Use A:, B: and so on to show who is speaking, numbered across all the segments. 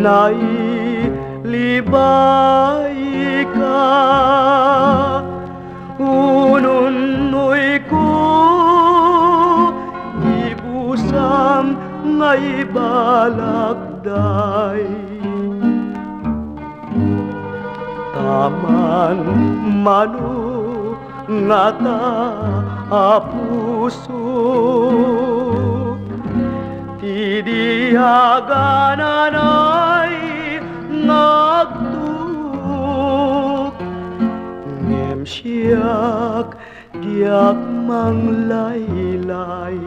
A: nailibay ka. Ununoy ko ibusam ngay balagday. Taman mano nga ta puso ti dihagananay ngagtuk ngem siyak diak manglaylay.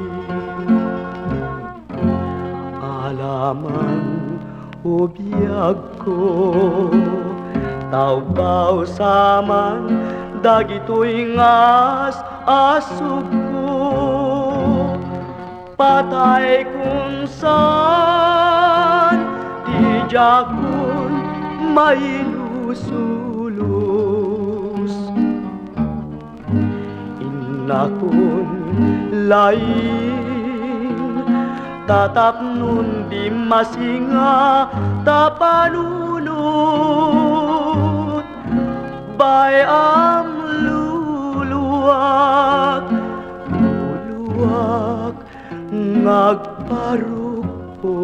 A: Alaman ubiyag ko tawbaw saman dagitoy ngas asog ko. Patay kung saan di jakon mailusulos. Inakon lain tatapnon di masinga tapanunot. Bayam luluwag luluwag ngagparukpo.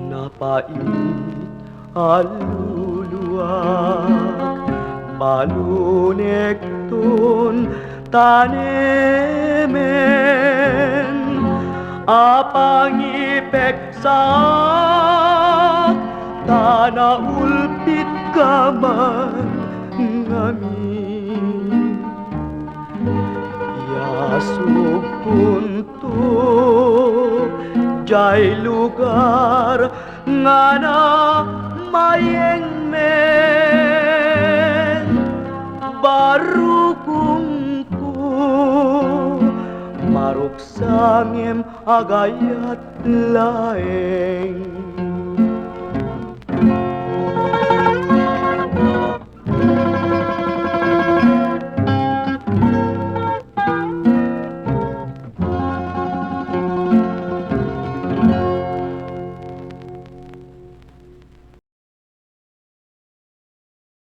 A: Napait aluluwag balunekton tanemen apangipeksak tanaulpit kaman ngamin. Yasug kunto jay lugar nga na mayengmen. Barukong ko maruksangem agayat laeng.